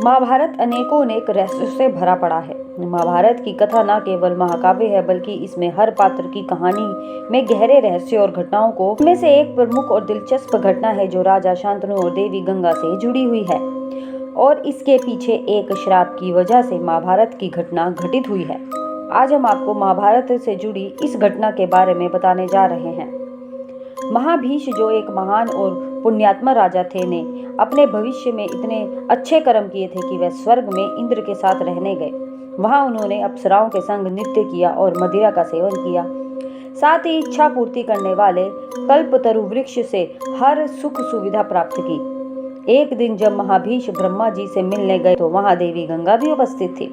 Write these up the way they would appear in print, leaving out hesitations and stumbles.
महाभारत अनेकों अनेक रहस्यों से भरा पड़ा है। महाभारत की कथा न केवल महाकाव्य है बल्कि इसमें हर पात्र की कहानी में गहरे रहस्य और घटनाओं को इनमें से एक प्रमुख और दिलचस्प घटना है जो राजा शांतनु और देवी गंगा से जुड़ी हुई है और इसके पीछे एक श्राप की वजह से महाभारत की घटना घटित हुई है। आज हम आपको महाभारत से जुड़ी इस घटना के बारे में बताने जा रहे हैं। महाभीष जो एक महान और पुण्यात्मा राजा थे ने अपने भविष्य में इतने अच्छे कर्म किए थे कि वह स्वर्ग में इंद्र के साथ रहने गए। वहां उन्होंने अप्सराओं के संग नृत्य किया और मदिरा का सेवन किया। साथ ही इच्छा पूर्ति करने वाले कल्पतरु वृक्ष से हर सुख सुविधा प्राप्त की। एक दिन जब महाभीष ब्रह्मा जी से मिलने गए तो वहां देवी गंगा भी उपस्थित थी।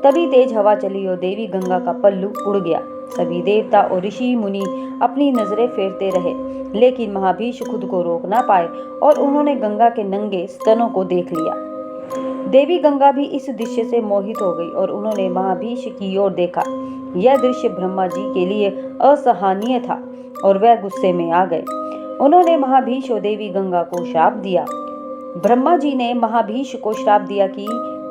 तभी तेज हवा चली और देवी गंगा का पल्लू उड़ गया। सभी देवता और ऋषि मुनि अपनी नजरें फेरते रहे, लेकिन महाभीष खुद को रोक ना पाए और उन्होंने गंगा के नंगे स्तनों को देख लिया। देवी गंगा भी इस दृश्य से मोहित हो गई और उन्होंने महाभीष की ओर देखा। यह दृश्य ब्रह्मा जी के लिए असहनीय था और वह गुस्से में आ गए। उन्होंने महाभीष और देवी गंगा को श्राप दिया। ब्रह्मा जी ने महाभीष को श्राप दिया कि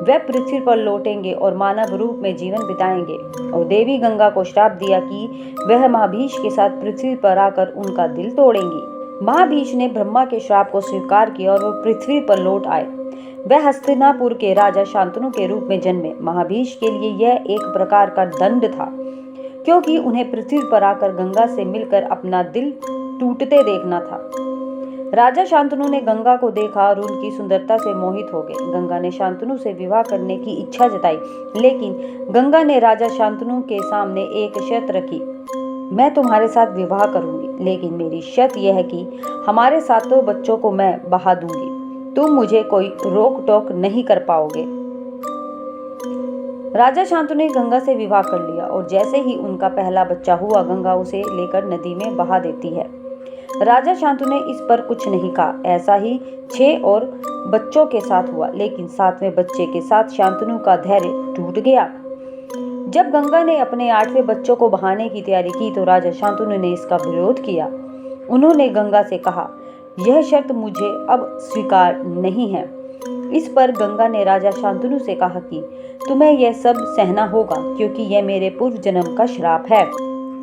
वह पृथ्वी पर लौटेंगे और मानव रूप में जीवन बिताएंगे, और देवी गंगा को श्राप दिया कि वह महाभीष के साथ पृथ्वी पर आकर उनका दिल तोड़ेंगी। महाभीष ने ब्रह्मा के श्राप को स्वीकार किया और वह पृथ्वी पर लौट आए। वह हस्तिनापुर के राजा शांतनु के रूप में जन्मे। महाभीष के लिए यह एक प्रकार का दंड था, क्योंकि उन्हें पृथ्वी पर आकर गंगा से मिलकर अपना दिल टूटते देखना था। राजा शांतनु ने गंगा को देखा और उनकी सुंदरता से मोहित हो गए। गंगा ने शांतनु से विवाह करने की इच्छा जताई, लेकिन गंगा ने राजा शांतनु के सामने एक शर्त रखी। मैं तुम्हारे साथ विवाह करूंगी, लेकिन मेरी शर्त यह है कि हमारे 7 बच्चों को मैं बहा दूंगी। तुम मुझे कोई रोक टोक नहीं कर पाओगे। राजा शांतनु ने गंगा से विवाह कर लिया और जैसे ही उनका पहला बच्चा हुआ, गंगा उसे लेकर नदी में बहा देती है। राजा शांतनु ने इस पर कुछ नहीं कहा। ऐसा ही 6 और बच्चों के साथ हुआ, लेकिन 7वें बच्चे के साथ शांतनु का धैर्य टूट गया। जब गंगा ने अपने 8वें बच्चों को बहाने की तैयारी की तो राजा शांतनु ने इसका विरोध किया। उन्होंने गंगा से कहा, यह शर्त मुझे अब स्वीकार नहीं है। इस पर गंगा ने राजा शांतनु से कहा कि तुम्हें यह सब सहना होगा, क्योंकि यह मेरे पूर्व जन्म का श्राप है।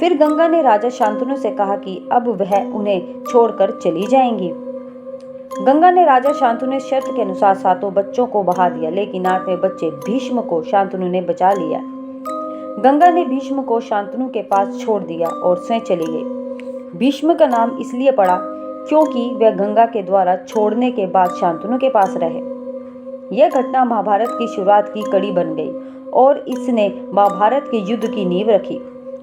फिर गंगा ने राजा शांतनु से कहा कि अब वह उन्हें छोड़कर चली जाएंगी। गंगा ने राजा शांतनु ने शर्त के अनुसार 7 बच्चों को बहा दिया, लेकिन 8वें बच्चे भीष्म को शांतनु ने बचा लिया। गंगा ने भीष्म को शांतनु के पास छोड़ दिया और स्वयं चली गई। भीष्म का नाम इसलिए पड़ा क्योंकि वह गंगा के द्वारा छोड़ने के बाद शांतनु के पास रहे। यह घटना महाभारत की शुरुआत की कड़ी बन गई और इसने महाभारत के युद्ध की नींव रखी।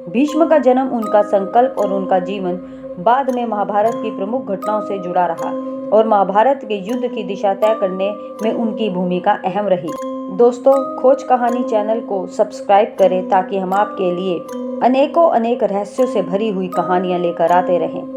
भीष्म का जन्म, उनका संकल्प और उनका जीवन बाद में महाभारत की प्रमुख घटनाओं से जुड़ा रहा और महाभारत के युद्ध की दिशा तय करने में उनकी भूमिका अहम रही। दोस्तों, खोज कहानी चैनल को सब्सक्राइब करें ताकि हम आपके लिए अनेकों अनेक रहस्यों से भरी हुई कहानियां लेकर आते रहें।